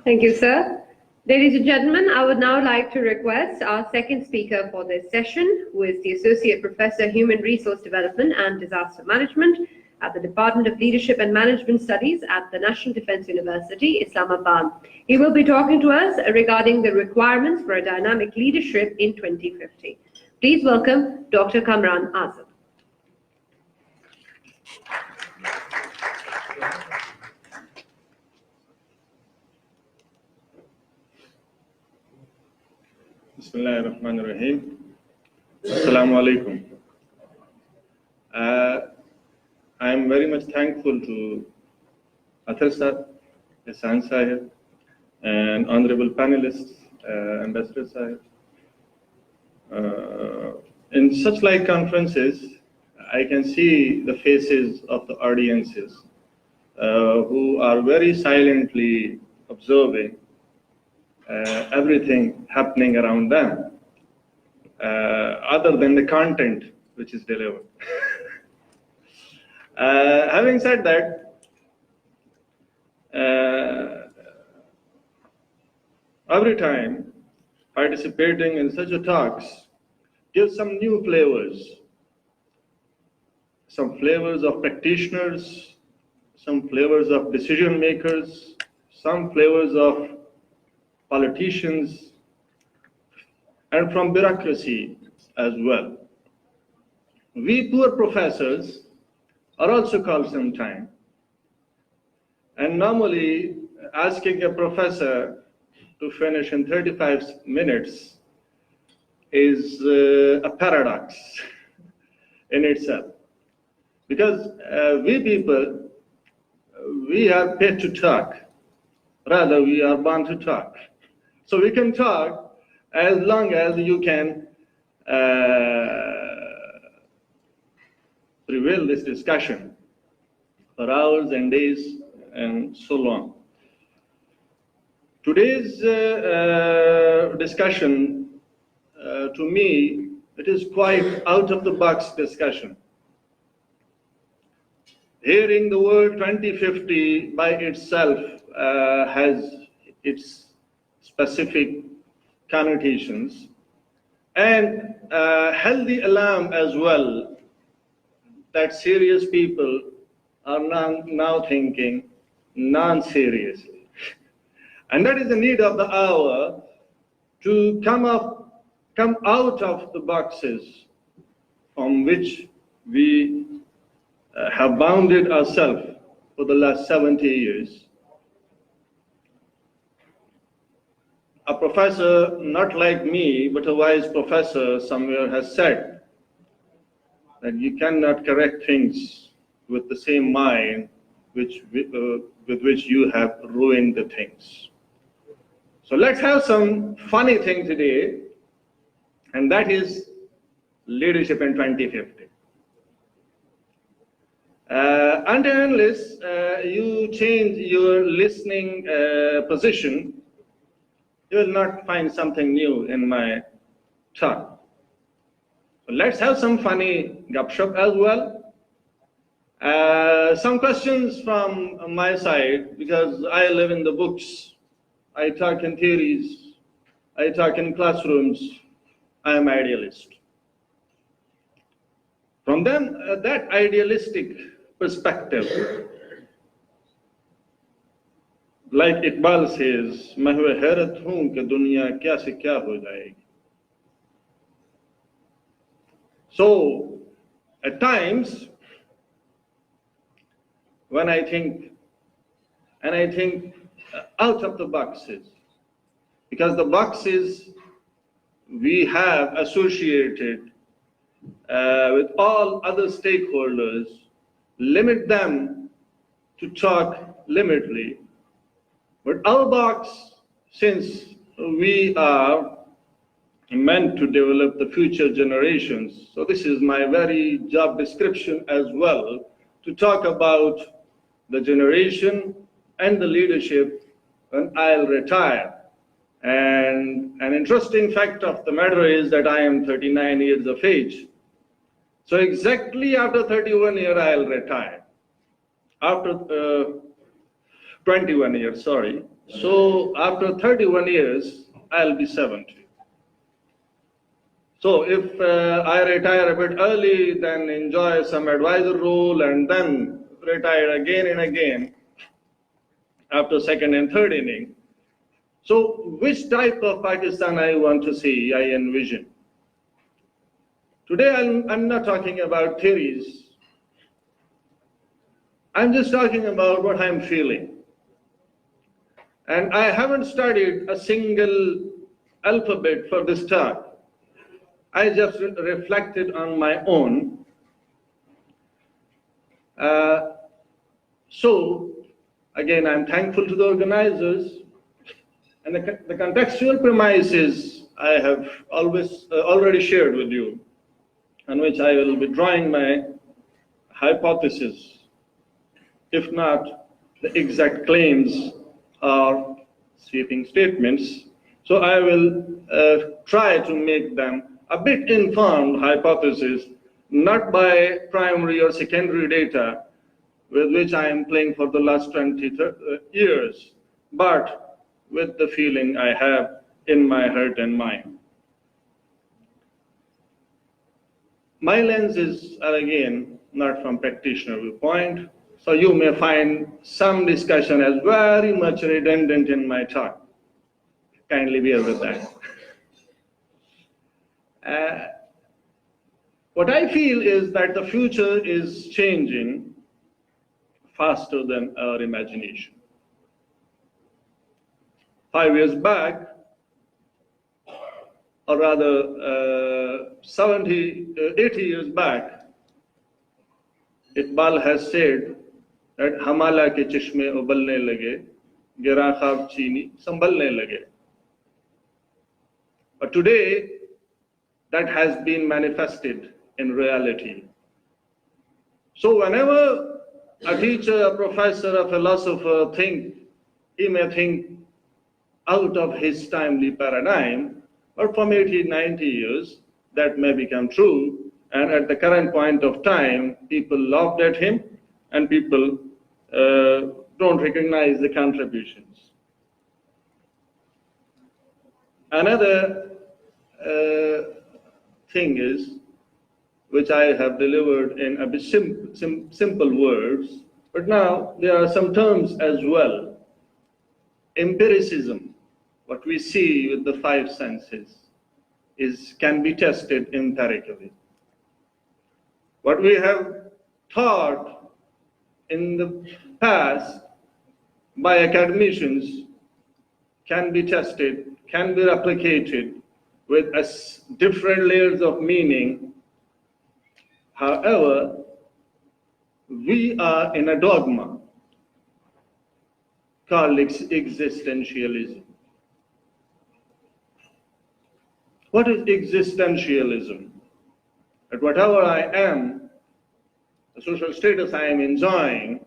Thank you, sir. Ladies and gentlemen, I would now like to request our second speaker for this session, who is the Associate Professor, Human Resource Development and Disaster Management at the Department of Leadership and Management Studies at the National Defense University, Islamabad. He will be talking to us regarding the requirements for a dynamic leadership in 2050. Please welcome Dr. Kamran Azad. Bismillah ar-Rahman ar-Rahim. Assalamu alaikum. I am very much thankful to Athar sir, Ehsan sahib, and honorable panelists, Ambassador sahib. In such like conferences, I can see the faces of the audiences who are very silently observing everything happening around them, other than the content which is delivered. Having said that, every time participating in such a talks gives some new flavors, some flavors of practitioners, some flavors of decision makers, some flavors of politicians, and from bureaucracy as well. We poor professors are also called sometime. And normally asking a professor to finish in 35 minutes is a paradox in itself. Because we people, we are paid to talk. Rather, we are born to talk. So we can talk as long as you can prevail this discussion for hours and days and so long. Today's discussion, to me, it is quite out of the box discussion. Hearing the word 2050 by itself has its specific connotations, and healthy alarm as well that serious people are now thinking non-seriously. And that is the need of the hour to come out of the boxes from which we have bounded ourselves for the last 70 years. A professor, not like me, but a wise professor somewhere has said that you cannot correct things with the same mind with which you have ruined the things. So let's have some funny thing today, and that is leadership in 2050. Unless you change your listening position, you will not find something new in my talk. So let's have some funny gupshup as well. Some questions from my side, because I live in the books. I talk in theories. I talk in classrooms. I am idealist. From then, that idealistic perspective, like Iqbal says, मैं हुए हैरत हूँ कि दुनिया क्या से क्या हो जाएगी. So, at times, when I think, and I think out of the boxes, because the boxes we have associated with all other stakeholders limit them to talk limitedly. But our box, since we are meant to develop the future generations, so this is my very job description as well, to talk about the generation and the leadership when I'll retire. And an interesting fact of the matter is that I am 39 years of age. So exactly after 31 years, I'll retire. After 21 years, sorry. So after 31 years, I'll be 70. So if I retire a bit early, then enjoy some advisor role and then retire again and again after second and third inning. So which type of Pakistan I want to see, I envision. Today I'm not talking about theories. I'm just talking about what I'm feeling. And I haven't studied a single alphabet for this talk. I just reflected on my own. So, again, I'm thankful to the organizers. And the contextual premises I have already shared with you, on which I will be drawing my hypothesis, if not the exact claims or sweeping statements. So I will try to make them a bit informed hypothesis, not by primary or secondary data with which I am playing for the last 20 years, but with the feeling I have in my heart and mind. My lenses are again not from practitioner viewpoint, so you may find some discussion as very much redundant in my talk. Kindly bear with that. What I feel is that the future is changing faster than our imagination. 5 years back, or rather 80 years back, Iqbal has said that Hamala ke chishme ubalne lage, gira khab chini sambalne lage. But today, that has been manifested in reality. So whenever a teacher, a professor, a philosopher he may think out of his timely paradigm, but from 80, 90 years, that may become true. And at the current point of time, people laughed at him and people don't recognize the contributions. Another thing is, which I have delivered in a bit simple words, but now there are some terms as well. Empiricism, what we see with the five senses, can be tested empirically. What we have taught in the past by academicians can be tested, can be replicated with different layers of meaning. However, we are in a dogma called existentialism. What is existentialism? That whatever I am, the social status I am enjoying,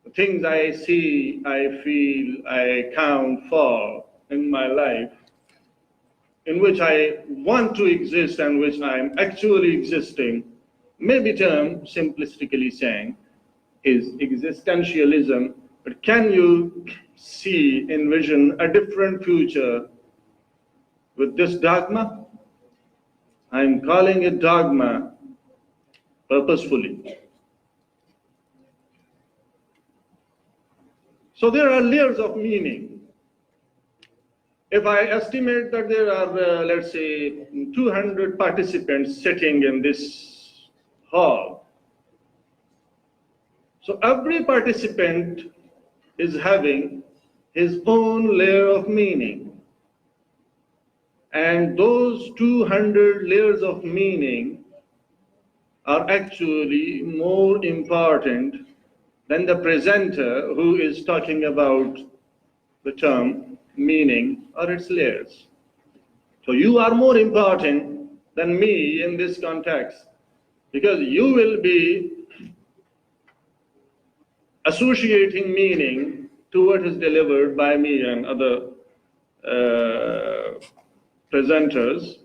the things I see, I feel, I count for in my life, in which I want to exist and which I am actually existing, may be termed, simplistically saying, is existentialism. But can you envision a different future with this dogma? I'm calling it dogma purposefully. So there are layers of meaning. If I estimate that there are, let's say, 200 participants sitting in this hall, so every participant is having his own layer of meaning. And those 200 layers of meaning are actually more important than the presenter who is talking about the term meaning or its layers. So you are more important than me in this context, because you will be associating meaning to what is delivered by me and other presenters.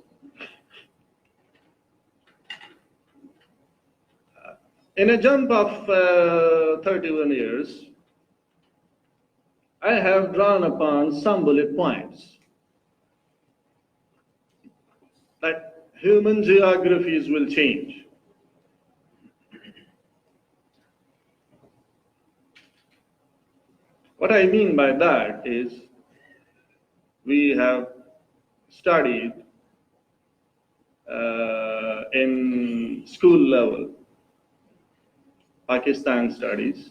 In a jump of 31 years, I have drawn upon some bullet points that human geographies will change. What I mean by that is we have studied in school level Pakistan studies,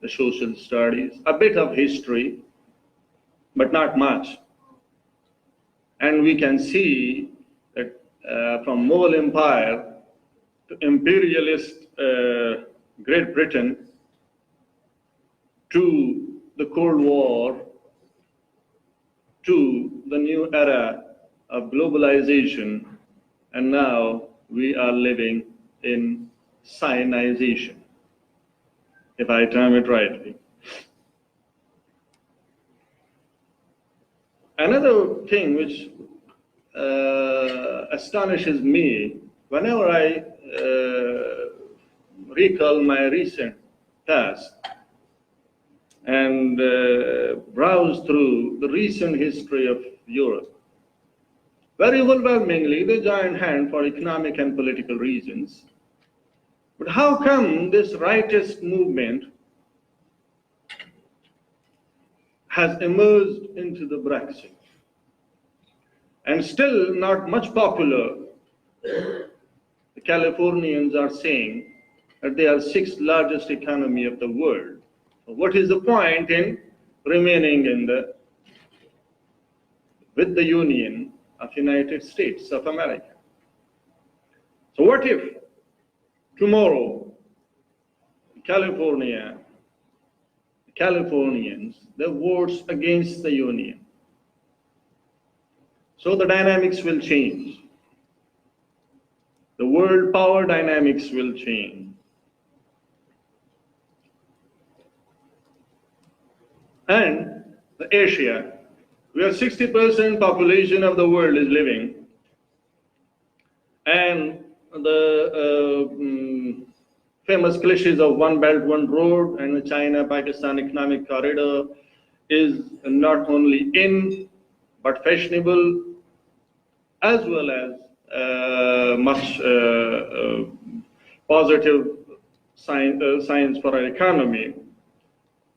the social studies, a bit of history, but not much. And we can see that from Mughal Empire to imperialist Great Britain to the Cold War to the new era of globalization, and now we are living in Zionization, if I term it rightly. Another thing which astonishes me whenever I recall my recent task and browse through the recent history of Europe, very overwhelmingly they joined hand for economic and political reasons. But how come this rightist movement has emerged into the Brexit and still not much popular? The Californians are saying that they are sixth largest economy of the world. So what is the point in remaining in with the Union of United States of America? So what if tomorrow Californians, they vote against the Union? So the dynamics will change. The world power dynamics will change. And the Asia, where 60% population of the world is living, and the famous cliches of one belt, one road, and the China-Pakistan economic corridor is not only in, but fashionable, as well as much positive signs for our economy.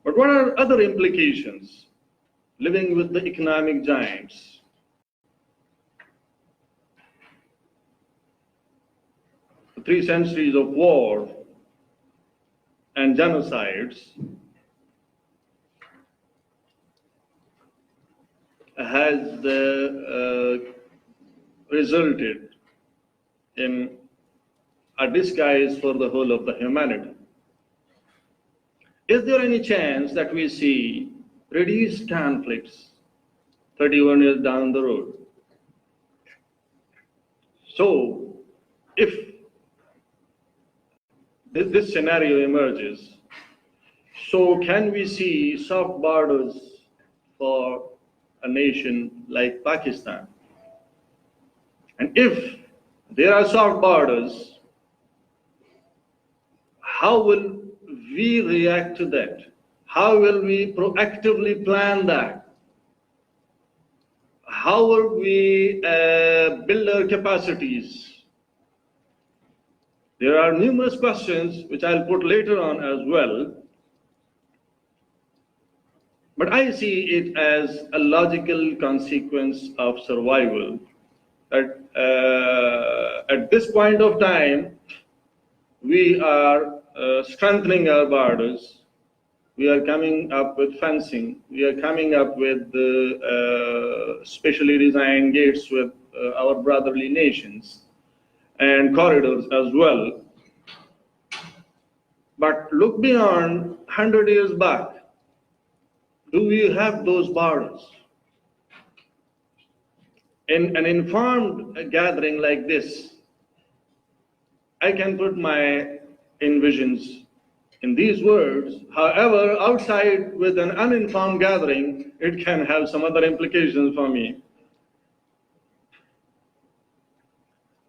But what are other implications living with the economic giants? The 3 centuries of war and genocides has resulted in a disguise for the whole of the humanity. Is there any chance that we see reduced conflicts 31 years down the road? So, if this scenario emerges, so can we see soft borders for a nation like Pakistan? And if there are soft borders, how will we react to that? How will we proactively plan that? How will we build our capacities? There are numerous questions which I'll put later on as well. But I see it as a logical consequence of survival. That at this point of time, we are strengthening our borders. We are coming up with fencing. We are coming up with specially designed gates with our brotherly nations and corridors as well. But look beyond 100 years back. Do we have those borders? In an informed gathering like this, I can put my envisions in these words. However, outside with an uninformed gathering, it can have some other implications for me.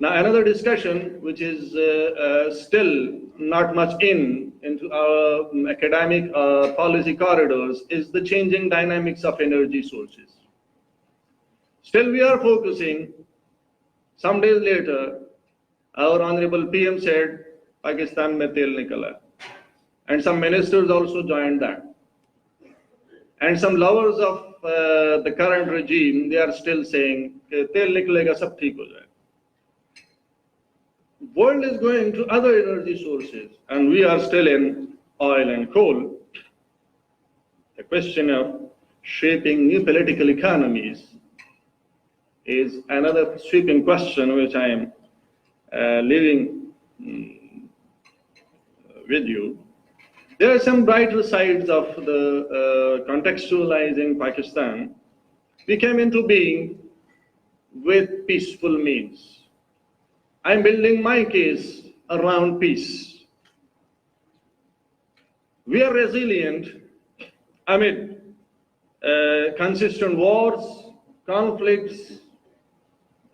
Now, another discussion which is still not much into our academic policy corridors is the changing dynamics of energy sources. Still, we are focusing. Some days later, our honorable PM said, Pakistan mein tel nikala. And some ministers also joined that. And some lovers of the current regime, they are still saying, tel nikalega, sab theek ho jayega. World is going to other energy sources, and we are still in oil and coal. The question of shaping new political economies is another sweeping question which I am leaving with you. There are some brighter sides of the contextualizing Pakistan. We came into being with peaceful means. I'm building my case around peace. We are resilient amid consistent wars, conflicts,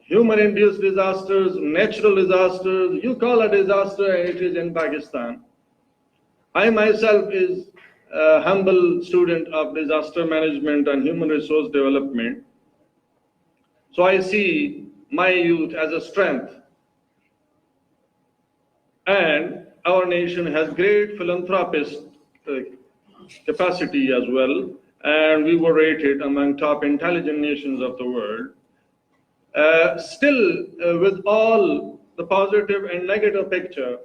human-induced disasters, natural disasters. You call a disaster, and it is in Pakistan. I myself is a humble student of disaster management and human resource development. So I see my youth as a strength. And our nation has great philanthropist capacity as well. And we were rated among top intelligent nations of the world. Still, with all the positive and negative picture,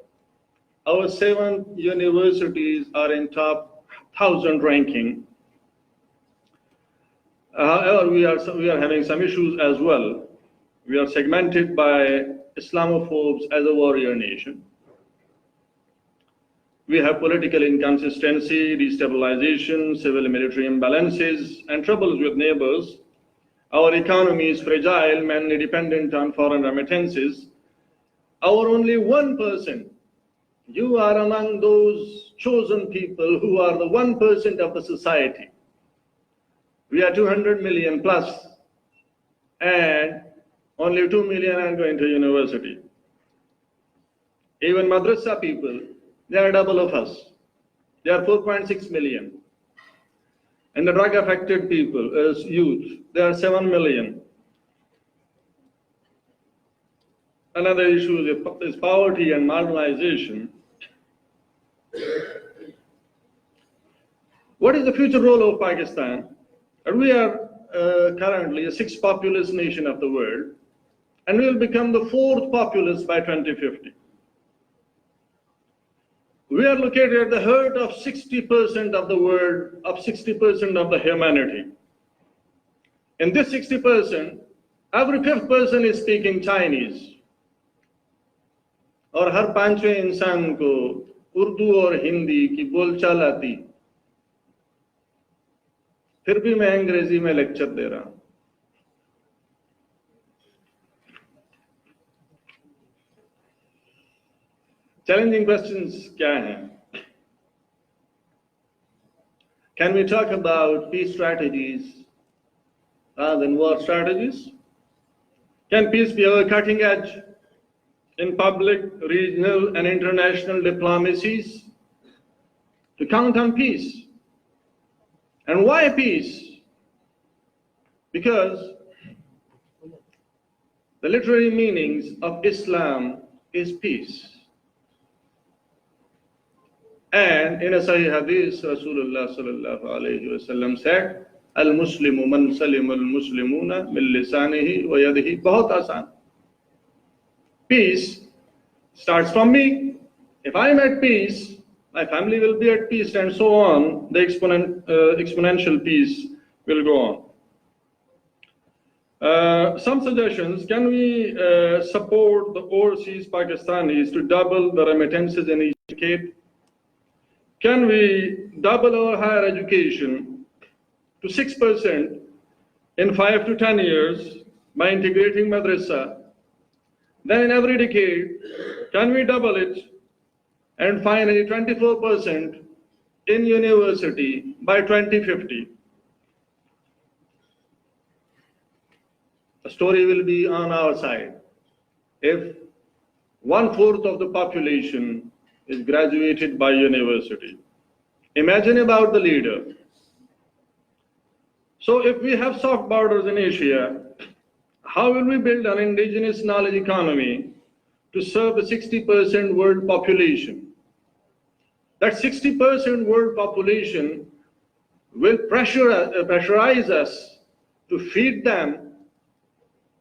our 7 universities are in top 1,000 ranking. However, we are having some issues as well. We are segmented by Islamophobes as a warrior nation. We have political inconsistency, destabilization, civil-military imbalances, and troubles with neighbors. Our economy is fragile, mainly dependent on foreign remittances. Our only 1%, you are among those chosen people who are the 1% of the society. We are 200 million plus, and only 2 million are going to university. Even madrasa people, they are double of us. They are 4.6 million. And the drug-affected people as youth, they are 7 million. Another issue is poverty and marginalization. What is the future role of Pakistan? And we are currently a 6th populous nation of the world, and we will become the 4th populous by 2050. We are located at the heart of 60% of the world, of 60% of the humanity. In this 60%, every 5th person is speaking Chinese. और हर 5वें इंसान को उर्दू और हिंदी की बोलचाल आती, फिर भी मैं अंग्रेजी में लेक्चर दे रहा हूं. Challenging questions क्या हैं? Can we talk about peace strategies rather than war strategies? Can peace be our cutting edge in public, regional, and international diplomacies? To count on peace. And why peace? Because the literary meanings of Islam is peace. And in a Sahih Hadith, Rasulullah sallallahu alayhi wa sallam said, Al-Muslimu man salim al-Muslimuna min lisanihi wa yadihi. Bahut aasan. Peace starts from me. If I am at peace, my family will be at peace, and so on. The exponential peace will go on. Some suggestions: can we support the overseas Pakistanis to double the remittances in each decade? Can we double our higher education to 6% in 5 to 10 years by integrating madrasa? Then in every decade, can we double it? And finally, 24% in university by 2050. The story will be on our side. if 1/4 of the population is graduated by university. Imagine about the leader. So if we have soft borders in Asia, how will we build an indigenous knowledge economy to serve the 60% world population? That 60% world population will pressurize us to feed them,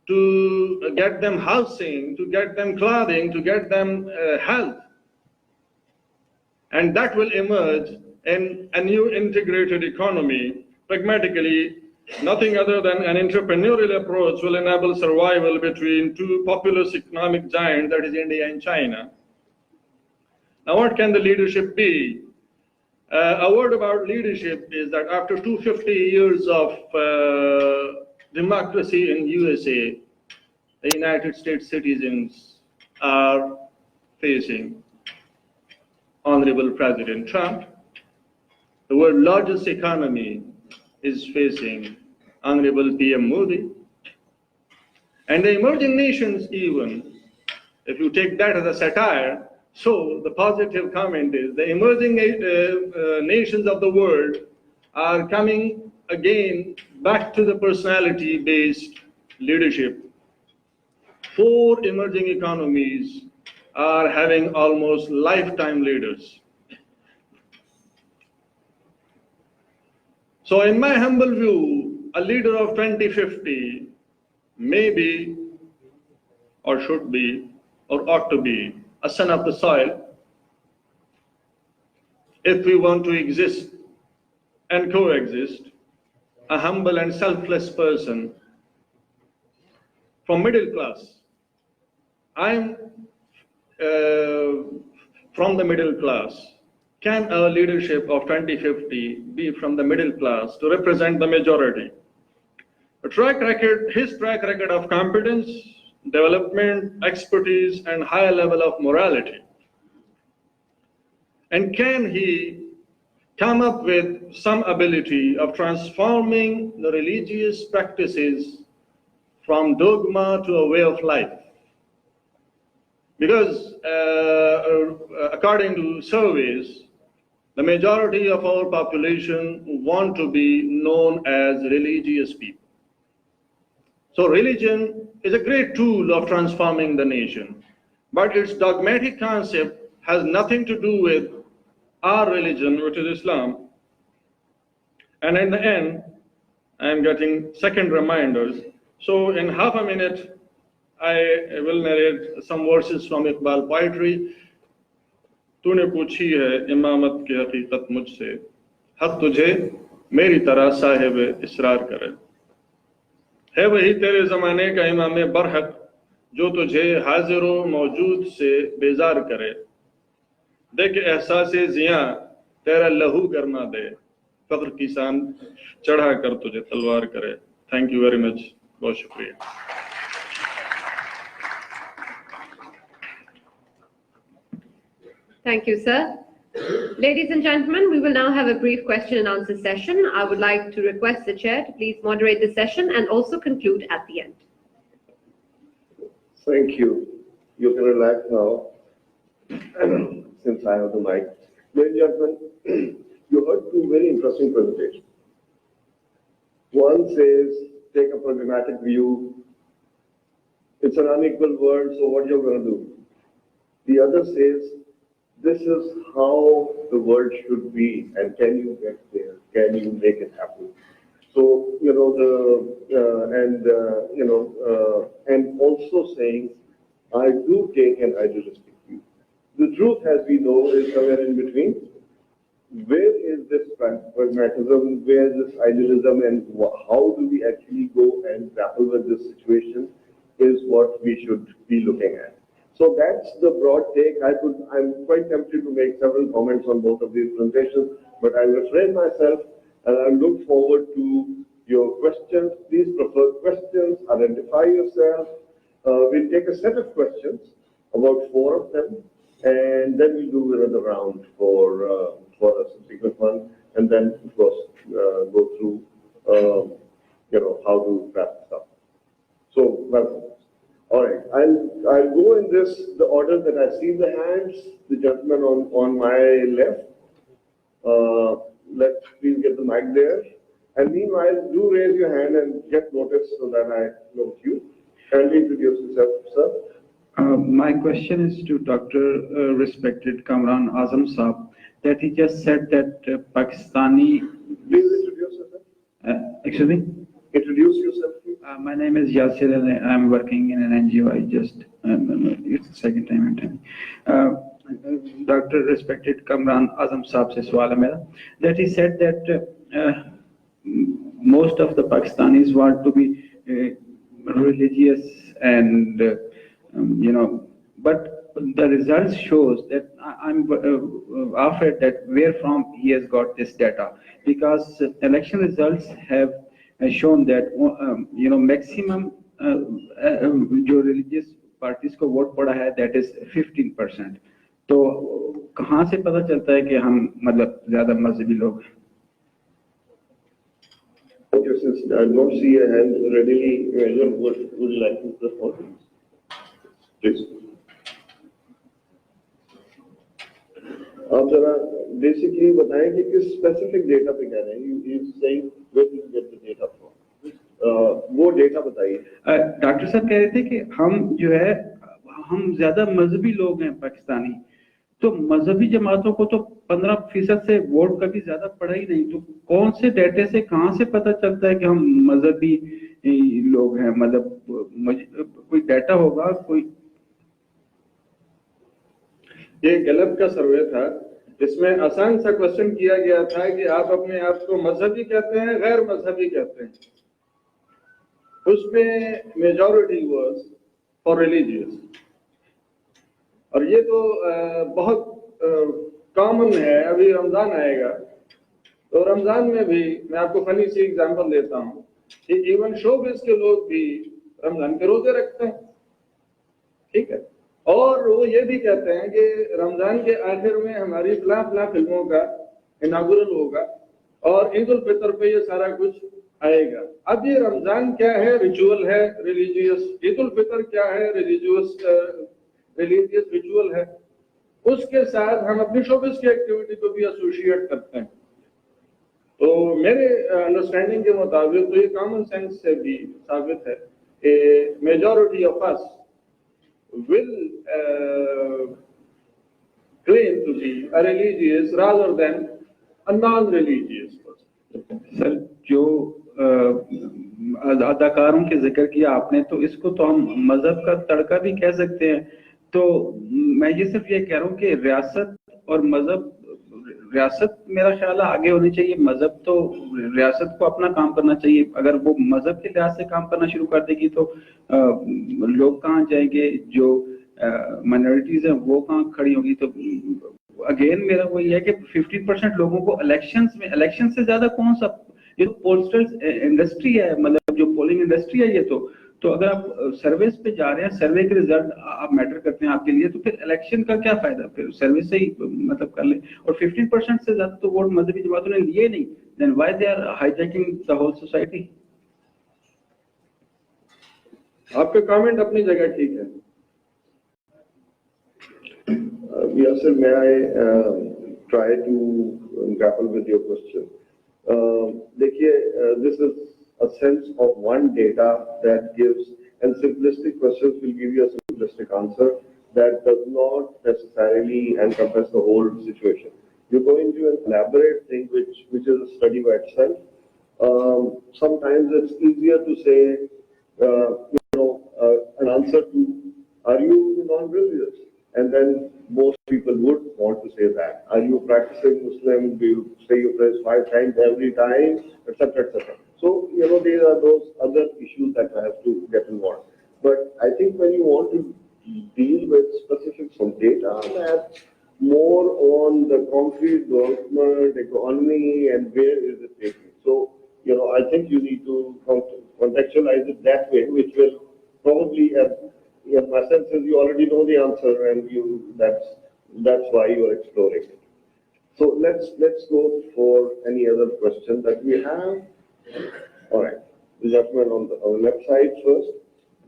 to get them housing, to get them clothing, to get them health. And that will emerge in a new integrated economy. Pragmatically, nothing other than an entrepreneurial approach will enable survival between two populous economic giants, that is India and China. Now, what can the leadership be? A word about leadership is that after 250 years of democracy in USA, the United States citizens are facing Honorable President Trump. The world's largest economy is facing Honorable PM Modi. And the emerging nations even, if you take that as a satire, so the positive comment is the emerging nations of the world are coming again back to the personality-based leadership. 4 emerging economies are having almost lifetime leaders. So in my humble view, a leader of 2050 may be, or should be, or ought to be a son of the soil if we want to exist and coexist, a humble and selfless person from middle class. I'm from the middle class. Can our leadership of 2050 be from the middle class to represent the majority? His track record of competence, development, expertise, and high level of morality. And can he come up with some ability of transforming the religious practices from dogma to a way of life? Because according to surveys, the majority of our population want to be known as religious people. So religion is a great tool of transforming the nation, but its dogmatic concept has nothing to do with our religion, which is Islam. And in the end, I am getting second reminders. So in half a minute, I will narrate some verses from Iqbal poetry. तूने पूछी है इमामत की हकीकत मुझसे, हक तुझे मेरी तरह साहिब इसरार करे। है वही तेरे ज़माने का इमाम बरहक जो तुझे हाजिर व मौजूद से बेजार करे। देख एहसास जिया तेरा लहू गरमा दे, फख्र की शान चढ़ा कर तुझे तलवार करे। थैंक यू वेरी मच, बहुत शुक्रिया। Thank you, sir. Ladies and gentlemen, we will now have a brief question and answer session. I would like to request the chair to please moderate the session and also conclude at the end. Thank you. You can relax now, since I have the mic. Ladies and gentlemen, you heard 2 very interesting presentations. One says, take a pragmatic view. It's an unequal world, so what you're going to do? The other says, this is how the world should be, and can you get there? Can you make it happen? So, you know, and also saying, I do take an idealistic view. The truth, as we know, is somewhere in between. Where is this pragmatism? Where is this idealism? And how do we actually go and grapple with this situation is what we should be looking at. So that's the broad take. I'm quite tempted to make several comments on both of these presentations, but I'll refrain myself and I look forward to your questions. Please prefer questions, identify yourself. We'll take a set of questions, about 4 of them, and then we'll do another round for a subsequent one, and then of course go through how to wrap this up. So welcome. All right, I'll go in the order that I see the hands. The gentleman on my left. Let's please get the mic there. And meanwhile, do raise your hand and get noticed so that I know you. Kindly introduce yourself, sir. My question is to Dr. Respected Kamran Azam Saab, that he just said that Pakistani. Please introduce yourself. Excuse me? Introduce yourself, please. My name is Yasir and I'm working in an NGO. It's the second time I'm telling. Dr. Respected Kamran Azam Saab se sawal hai mera, that he said that most of the Pakistanis want to be religious and but the results shows that I'm afraid that where from he has got this data, because election results have shown that maximum जो religious parties को vote पड़ा है that is 15%. तो कहाँ से पता चलता है कि हम मतलब ज्यादा मजहबी लोग हैं? Okay, since I don't see a hand readily, would you like to respond? Please. आप जरा basically बताएं कि किस specific data पे कह रहे हैं? You saying where did you get the data from? वो data बताइए. डॉक्टर साहब कह रहे थे कि हम जो है हम ज्यादा मजहबी लोग हैं पाकिस्तानी, तो मजहबी जमातों को तो 15% से वोट कभी ज्यादा पड़ा ही नहीं, तो कौन से डेटे से कहां से पता चलता है कि हम मजहबी लोग हैं? मतलब कोई डेटा होगा कोई? ये गलत का सर्वे था, इसमें आसान सा क्वेश्चन किया गया था कि आप अपने आप को मजहबी कहते हैं, गैर मजहबी कहते हैं। उसमें मेजॉरिटी वाज फॉर रिलीजियस, और ये तो बहुत कॉमन है। अभी रमजान आएगा तो रमजान में भी मैं आपको फनी सी एग्जांपल देता हूँ कि इवन शोबिज़ के लोग भी रमजान के रोजे रखते हैं, ठीक है, और वो ये भी कहते हैं कि रमजान के आखिर में हमारी फला फिल्मों का इनागुरल होगा और ईद उल फितर पे ये सारा कुछ आएगा। अब ये रमजान क्या है? रिचुअल है, रिलीजियस। ईद उल फितर क्या है? रिलीजियस रिचुअल है। उसके साथ हम अपनी शोबिज़ की एक्टिविटी को भी एसोसिएट करते हैं। तो मेरे अंडरस्टैंडिंग के मुताबिक तो ये कॉमन सेंस से भी साबित है कि majority of us will claim to be a religious rather than a non-religious person. Sir, जो अदाकारों के जिक्र किया आपने, तो इसको तो हम मजहब का तड़का भी कह सकते हैं। तो मैं ये सिर्फ ये कह रहा हूँ कि रियासत और मजहब, रियासत मेरा ख्याल है आगे होनी चाहिए, मजहब तो रियासत को अपना काम करना चाहिए। अगर वो मजहब के लिहाज से काम करना शुरू कर देगी तो लोग कहाँ जाएंगे? जो माइनॉरिटीज हैं वो कहाँ खड़ी होगी? तो अगेन मेरा वो ये है कि 15% लोगों को इलेक्शन से ज्यादा कौन सा, ये तो पोस्टल इंडस्ट्री है, मतलब जो पोलिंग इंडस्ट्री है ये तो अगर आप सर्विस पे जा रहे हैं, सर्वे के रिजल्ट आप मैटर करते हैं आपके लिए, तो फिर इलेक्शन का क्या फायदा? फिर सर्विस से ही मतलब कर ले। और 15% से ज्यादा तो वोट मजहबी जमातों ने लिए नहीं, then why they are hijacking the whole society? आपका कमेंट अपनी जगह ठीक है। Yasir, may I try to grapple with your question? देखिए, this is a sense of one data that gives, and simplistic questions will give you a simplistic answer that does not necessarily encompass the whole situation. You go into an elaborate thing which is a study by itself. Sometimes it's easier to say, an answer to, are you non-religious? And then most people would want to say that. Are you practicing Muslim? Do you say your prayers 5 times every time, etc., etc.? So, there are those other issues that have to get involved. But I think when you want to deal with specifics of data, that's more on the concrete development, economy, and where is it taking. So, I think you need to contextualize it that way, which will probably have, my sense is you already know the answer, and that's why you are exploring it. So let's go for any other question that we have. All right, the gentleman on the left side first.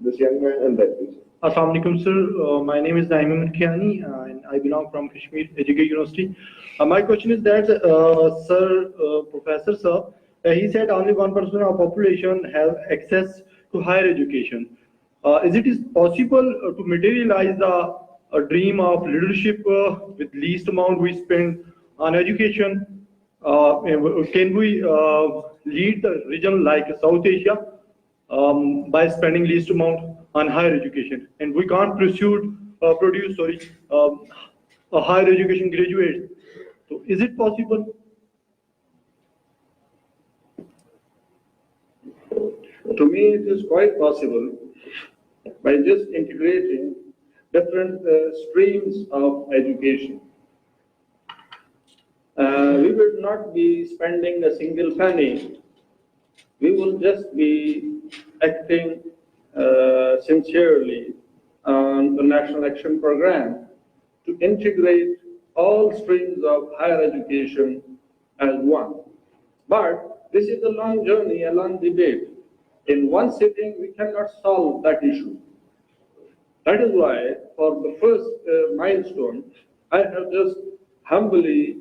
this young man and that person. Assalamu alaikum, sir. My name is Naeem Murkiani, and I belong from Kashmir Education University. My question is that, Professor sir, he said only 1% of population have access to higher education. Is it possible to materialize the dream of leadership with least amount we spend on education? Can we lead the region like South Asia by spending least amount on higher education, and we can't produce a higher education graduate? So is it possible? To me, it is quite possible by just integrating different streams of education. We will not be spending a single penny. We will just be acting sincerely on the National Action Program to integrate all streams of higher education as one. But this is a long journey, a long debate. In one sitting, we cannot solve that issue. That is why, for the first milestone, I have just humbly